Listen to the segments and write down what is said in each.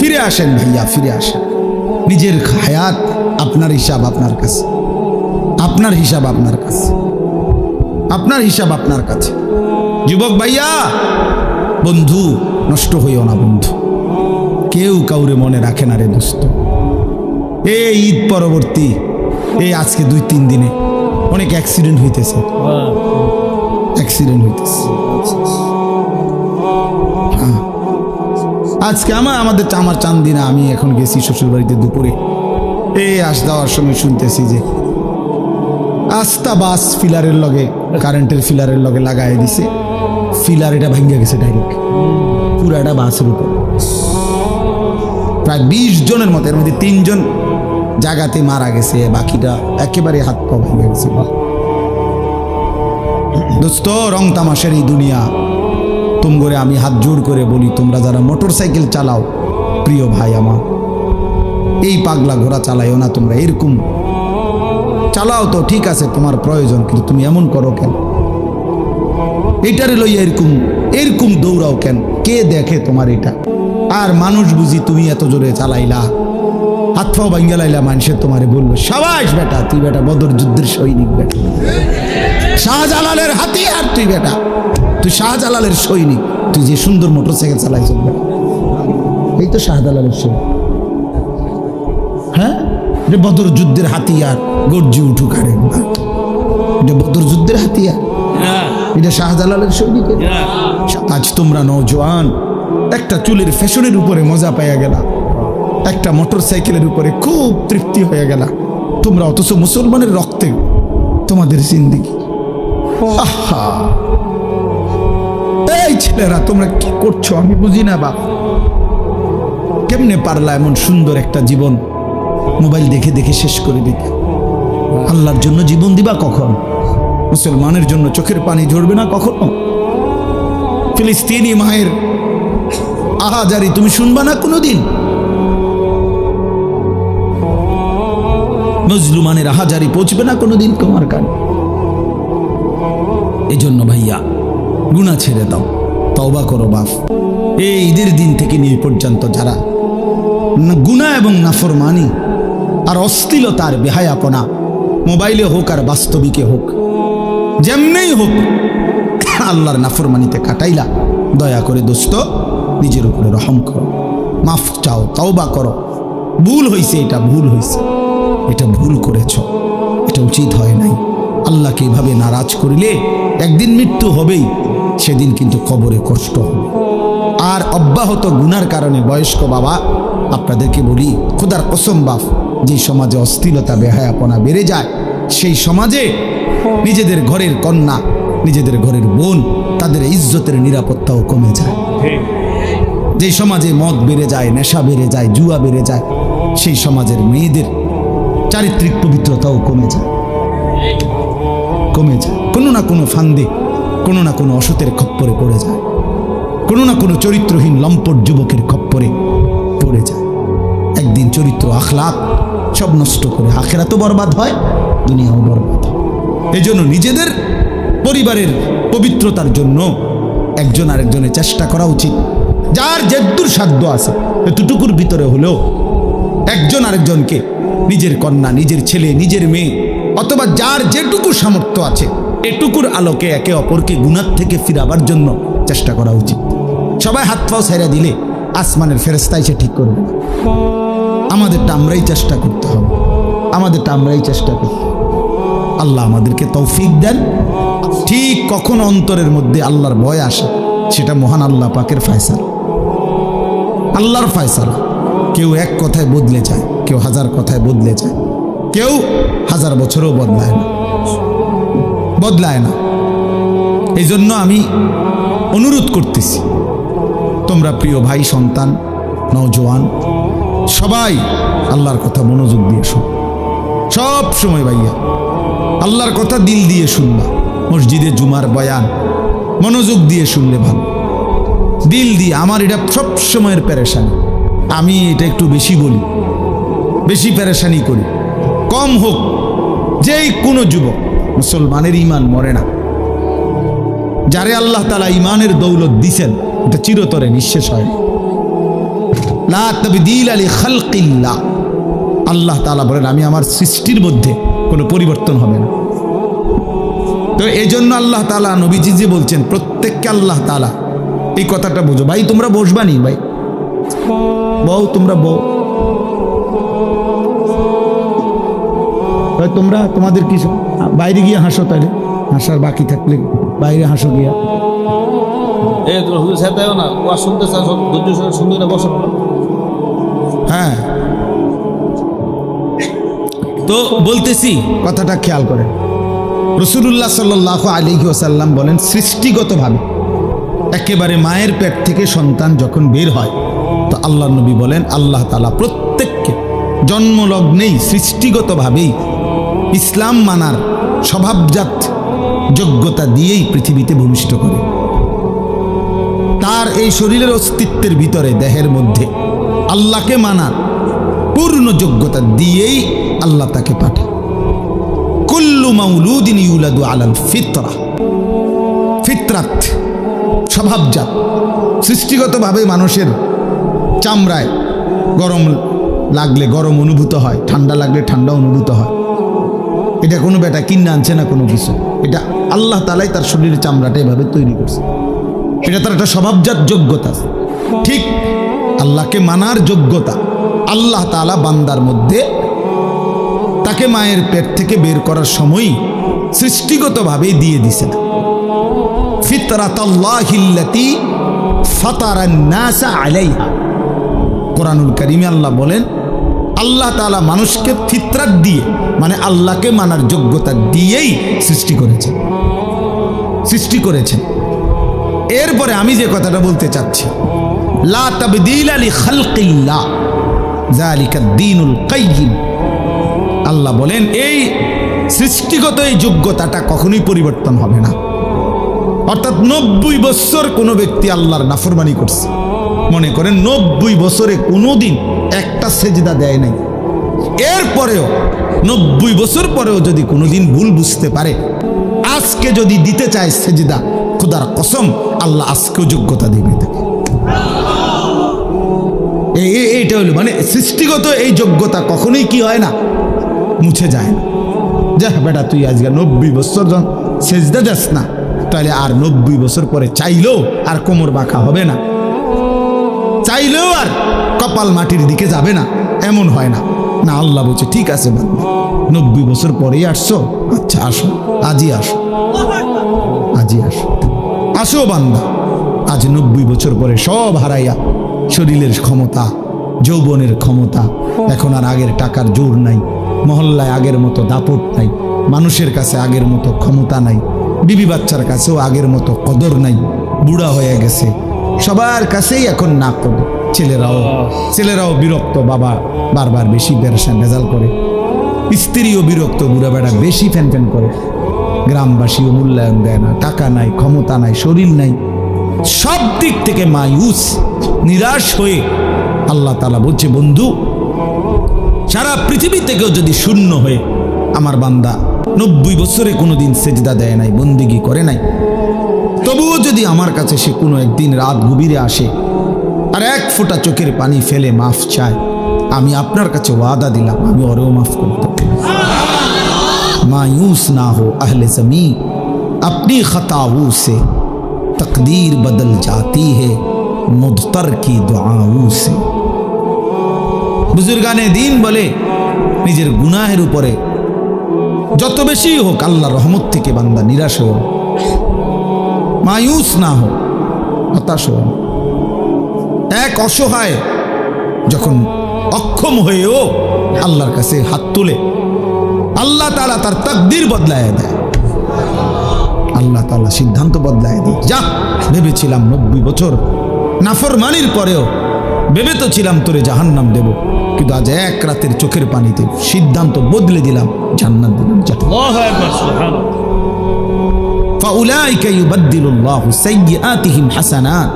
ফিরে আসেন ভাইয়া, ফিরে আসেন। নিজের হায়াত আপনার হিসাব আপনার কাছে, আপনার হিসাব আপনার কাছে, আপনার হিসাব আপনার কাছে। যুবক ভাইয়া, বন্ধু নষ্ট হইও না বন্ধু, কেউ কাউরে মনে রাখে না রে দোস্ত। এই ঈদ পরবর্তী এই আজকে 2-3 দিনে অনেক অ্যাক্সিডেন্ট হইতেছে, অ্যাক্সিডেন্ট হইতেছে। হ্যাঁ, আজকে আমার চান্দিনা, আমি এখন গেছি শ্বশুর বাড়িতে দুপুরে, এই আস যাওয়ার সময় শুনতেছি যে আস্তা বাস ফিলারের লগে, কারেন্টের ফিলারের লগে লাগাই দিছে, ফিলার এটা ভাঙ্গা গেছে ডাইরেক্ট পুরাটা বাসের উপর। প্রায় 20 জনের মতো, এর মধ্যে 3 জন জায়গাতে মারা গেছে, বাকিটা একেবারে হাত পা ভেঙে গেছে। দোস্ত, রং তামাশার এই দুনিয়া, তোমরা আমি হাত জোড় করে বলি, তোমরা যারা মোটর সাইকেল চালাও, প্রিয় ভাই আমার, এই পাগলা ঘোড়া চালাইও না তোমরা। এরকম চালাও তো ঠিক আছে, তোমার প্রয়োজন, কিন্তু তুমি এমন করো কেন? এটারে লইয়া এরকম দৌড়াও কেন? কে দেখে তোমার এটা? আর মানুষ বুঝি তুমি এত জোরে চালাইলা, হাত পাও ভাঙ্গা লাইলা, মানুষের তোমারে বললো সাবাস বেটা, তুই বেটা বদর যুদ্ধের সৈনিক বেটা, শাহজালালের হাতিয়ার তুই বেটা, তুই শাহজালালের সৈনিক, তুই যে সুন্দর মোটর সাইকেল চালাইছ বেটা, এই তো শাহজালালের সৈনিক। হ্যাঁ, এটা বদর যুদ্ধের হাতিয়ার, গর্জি উঠু কারে, এটা বদর যুদ্ধের হাতিয়ার, এটা শাহজালালের সৈনিকের। আজ তোমরা নওজোয়ান একটা চুলের ফ্যাশনের উপরে মজা পাইয়া গেলা, একটা মোটর সাইকেলের উপরে খুব তৃপ্তি হয়ে গেলা তোমরা, অথচ মুসলমানের রক্তে তোমাদের জিন্দেগি। আহা, এই ছেলেরা তোমরা কি করছো আমি বুঝি না বাপ। কেমনে পারলা এমন সুন্দর একটা জীবন মোবাইল দেখে দেখে শেষ করে দিতে? আল্লাহর জন্য জীবন দিবা কখন? মুসলমানের জন্য চোখের পানি ঝরবে না কখনো? ফিলিস্তিনি মায়ের আহাজারি তুমি শুনবা না কোনোদিন? মজলুমানের আহাজারি পৌঁছবে না কোনোদিন তোমার কানে? এই জন্য ভাইয়া, গুনাহ ছেড়ে দাও, তওবা করো বাপ। এই ঈদের দিন থেকে নিয়ে পর্যন্ত যারা গুনাহ এবং নাফরমানি আর অশ্লীলতা আর বেহায়াপনা, মোবাইলে হোক আর বাস্তবিকে হোক, যেমনেই হোক, আল্লাহর নাফরমানিতে কাটাইলা, দয়া করে দোস্ত নিজের উপরে রহম করো, মাফ চাও, তওবা করো। ভুল হয়েছে, এটা ভুল হয়েছে, এটা ভুল করেছ, এটা উচিত হয় নাই। আল্লাহকে এভাবে নারাজ করিলে একদিন মৃত্যু হবেই, সেদিন কিন্তু কবরে কষ্ট হবে। আর অব্যাহত গুনার কারণে বয়স্ক বাবা আপনাদেরকে বলি, খোদার কসম বাপ, যে সমাজে অশ্লীলতা বেহায়াপনা বেড়ে যায়, সেই সমাজে নিজেদের ঘরের কন্যা, নিজেদের ঘরের বোন, তাদের ইজ্জতের নিরাপত্তাও কমে যায়। যে সমাজে মদ বেড়ে যায়, নেশা বেড়ে যায়, জুয়া বেড়ে যায়, সেই সমাজের মেয়েদের চারিত্রিক পবিত্রতাও কমে যায়, কমে যায়। কোনো না কোনো ফান্দে, কোনো না কোনো অসতের খপ্পরে পড়ে যায়, কোনো না কোনো চরিত্রহীন লম্পট যুবকের খপ্পরে পড়ে যায়। একদিন চরিত্র আখলাক সব নষ্ট করে আখিরাতও বরবাদ হয়, দুনিয়াও বরবাদ হয়। এই জন্য নিজেদের পরিবারের পবিত্রতার জন্য একজন আরেকজনের চেষ্টা করা উচিত। যার যেদূর সাধ্য আছে এতটুকুর ভিতরে হলেও একজন আরেকজনকে, নিজের কন্যা, নিজের ছেলে, নিজের মেয়ে, অথবা যার যেটুকু সামর্থ্য আছে, এটুকুর আলোকে একে অপরকে গুনাহ থেকে ফিরাবার জন্য চেষ্টা করা উচিত। সবাই হাত পাও ছেড়ে দিলে আসমানের ফেরেশতা এসে ঠিক করবে না। আমাদেরটা আমরাই চেষ্টা করতে হবে, আমাদেরটা আমরাই চেষ্টা করতে হবে। আল্লাহ আমাদেরকে তৌফিক দেন। ঠিক কখন অন্তরের মধ্যে আল্লাহর ভয় আসে, সেটা মহান আল্লাহ পাকের ফয়সালা, আল্লাহর ফয়সালা। কেউ এক কথায় বদলে যায়, কেউ 1000 কথায় বদলে যায়, কেউ 1000 বছরও বদলায় না, বদলায় না। এই জন্য আমি অনুরোধ করতেছি, তোমরা প্রিয় ভাই, সন্তান, নওজোয়ান সবাই আল্লাহর কথা মনোযোগ দিয়ে শোনো। সব সময় ভাইয়া আল্লাহর কথা দিল দিয়ে শুনবা। মসজিদে জুমার বয়ান মনোযোগ দিয়ে শুনলে ভালো, দিল দিয়ে। আমার এটা সব সময়ের পেরেশানি, আমি এটা একটু বেশি বলি, বেশি পেরেশানি করি। কম হোক, যেই কোনো যুবক, মুসলমানের ঈমান মরে না। যারে আল্লাহ তাআলা ঈমানের দৌলত দিছেন, এটা চিরতরে নিঃশেষ হয়। লা তাবদীলা লিখালকিল্লাহ, আল্লাহ তাআলা বলেন আমি আমার সৃষ্টির মধ্যে কোনো পরিবর্তন হবে না। তো এই জন্য আল্লাহ তাআলা নবীজি যে বলছেন প্রত্যেককে আল্লাহ তাআলা, এই কথাটা বুঝো ভাই, তোমরা বসবানি ভাই, বউ তোমরা বউ, তোমরা তোমাদের কিছু বাইরে গিয়ে হাসো, তাহলে হাসার বাকি থাকলে বাইরে হাসো গিয়া। হ্যাঁ, তো বলতেছি কথাটা খেয়াল করেন। রাসূলুল্লাহ সাল্লাল্লাহু আলাইহি ওয়াসাল্লাম বলেন সৃষ্টিগতভাবে একেবারে মায়ের পেট থেকে সন্তান যখন বের হয়, তো আল্লাহ নবী বলেন আল্লাহ তাআলা প্রত্যেককে জন্মলগ্নেই সৃষ্টিগতভাবেই ইসলাম মানার স্বভাবজাত যোগ্যতা দিয়েই পৃথিবীতে ভূমিষ্ঠ করে। তার এই শরীরের অস্তিত্বের ভিতরে দেহের মধ্যে আল্লাহকে মানার পূর্ণ যোগ্যতা দিয়েই আল্লাহ তাকে পাঠায়। কুল্লু মাউলুদিন ইউলাদু আলাল ফিতরা, ফিতরাত স্বভাবজাত, সৃষ্টিগতভাবে মানুষের চামড়ায় গরম লাগলে গরম অনুভূত হয়, ঠান্ডা লাগলে ঠান্ডা অনুভূত হয়। এটা কোনো বেটা কিনে আনছে না কোনো কিছু, এটা আল্লাহ তাআলাই তার শরীরের চামড়াটা এভাবে তৈরি করছে, এটা তার একটা স্বভাবজাত যোগ্যতা। ঠিক আল্লাহকে মানার যোগ্যতা আল্লাহ তাআলা বান্দার মধ্যে তাকে মায়ের পেট থেকে বের করার সময়ই সৃষ্টিগতভাবেই দিয়ে দিছেন। ফিতরাতাল্লাহিল্লাতী ফাতারান নাসা আলাইহা, কোরআনুল কারীমে আল্লাহ বলেন আল্লাহ তাআলা মানুষকে ফিতরাত দিয়ে, মানে আল্লাহকে মানার যোগ্যতা দিয়েই সৃষ্টি করেছেন। এরপরে আমি যে কথাটা বলতে চাচ্ছি, লা তাবদীলা লিখালকিল্লাহ যালিকাদ দীনুল কাইয়্যিম, আল্লাহ বলেন এই সৃষ্টিগত এই যোগ্যতাটা কখনোই পরিবর্তন হবে না। অর্থাৎ 90 বছর কোনো ব্যক্তি আল্লাহর নাফরমানি করছে, মনে করেন 90 বছরে কোনোদিন একটা সেজদা দেয় নাই, এরপরেও 90 বছর পরেও যদি কোনোদিন ভুল বুঝতে পারে, আজকে যদি দিতে চায় সেজদা, খোদার কসম আল্লাহ আজকেও যোগ্যতা দিবে তাকে। এইটা হলো মানে সৃষ্টিগত এই যোগ্যতা কখনোই কি হয় না, মুছে যায় না। যা বেটা তুই আজকে 90 বছর যখন সেজদা যাস না, তাহলে আর 90 বছর পরে চাইলেও আর কোমর বাঁকা হবে না, চাইলেও আর কপাল মাটির দিকে যাবে না, এমন হয় না। না, আল্লাহ বলছে ঠিক আছে বান্দা, 90 বছর পরেই আসছো, আচ্ছা আসো, আজই আসো, আজই আসো, আসো বান্দা। আজ 90 বছর পরে সব হারাইয়া শরীরের ক্ষমতা, যৌবনের ক্ষমতা, এখন আর আগের টাকার জোর নাই, মহল্লায় আগের মতো দাপট নাই, মানুষের কাছে আগের মতো ক্ষমতা নাই, বিবি বাচ্চার কাছেও আগের মতো কদর নাই, বুড়া হয়ে গেছে, সবার কাছেই এখন না কদর। ছেলেরাও বিরক্ত, বাবা বারবার বেশি ভেজাল করে, স্ত্রীও বিরক্ত, বুড়া বেড়া বেশি ফ্যান করে, গ্রামবাসীও মূল্যায়ন দেয় না, টাকা নাই, ক্ষমতা নাই, শরীর নাই, সব দিক থেকে মায়ুস, নিরাশ হয়ে আল্লাহ তাআলা বলছে বন্ধু, সারা পৃথিবী থেকেও যদি শূন্য হয়ে আমার বান্দা 90 বছরে কোনোদিন সেজদা দেয় নাই, বন্দিগি করে নাই, তবুও যদি আমার কাছে সে কোনো একদিন রাত গভীরে আসে আর এক ফোঁটা চোখের পানি ফেলে মাফ চায়, আমি আপনার কাছে ওয়াদা দিলাম আমি ওরেও মাফ করতে পারি। मायूस ना हो अहले ज़मीं, अपनी खताओं से तकदीर बदल जाती है मुद्तर की दुआओं से। बुजुर्गाने दीन बोले निजेर गुनाहेर उपरे যত বেশি হোক আল্লাহর রহমত থেকে বান্দা নিরাশ হও, মায়ুস না হো, হতাশ হও। এক অসহায় যখন অক্ষম হয়েও আল্লাহর কাছে হাত তুলে, আল্লাহ তাআলা তার তাকদীর বদলায় দেয়, আল্লাহ তাআলা সিদ্ধান্ত বদলায় দেয়। যা ভেবেছিলাম 90 বছর নাফরমানির পরেও ভেবে তো ছিলাম তোরে জাহান্নাম দেব, কিন্তু আজ এক রাতের চোখের পানিতে সিদ্ধান্ত বদলে দিলাম, জান্নাত দিলাম। আল্লাহু আকবার, সুবহানাল্লাহ। ফাউলাইকা ইউবাদদিলুল্লাহু সাইয়্যাতিহিম হাসানাত,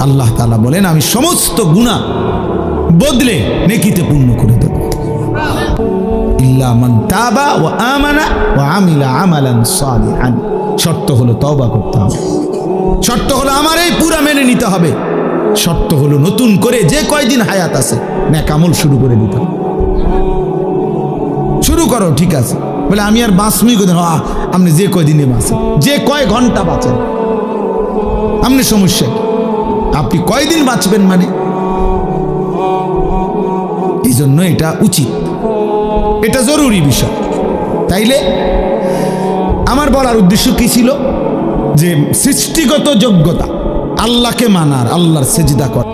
আল্লাহ তাআলা বলেন আমি সমস্ত গুনাহ বদলে নেকিতে পূর্ণ করে দেব। ইল্লা মান তাবা ওয়া আমানা ওয়া আমিলা আমালান সালিহান, শর্ত হলো তওবা করতে হবে, শর্ত হলো আমার এই পুরা মেনে নিতে হবে, শর্ত হলো নতুন করে যে কয়দিন হায়াত আছে নেক আমল শুরু করে দিতে হবে। শুরু করো, ঠিক আছে, বলে আমি আর বাঁচবই কোদিন। আপনি যে কয়দিনে বাঁচেন, যে কয় ঘন্টা বাঁচেন, আপনি সমস্যা কি? আপনি কয়দিন বাঁচবেন মানে? এই জন্য এটা উচিত, এটা জরুরি বিষয়। তাইলে আমার বলার উদ্দেশ্য কি ছিল? যে সৃষ্টিগত যোগ্যতা, আল্লাহকে মানার, আল্লাহর সেজদা করা,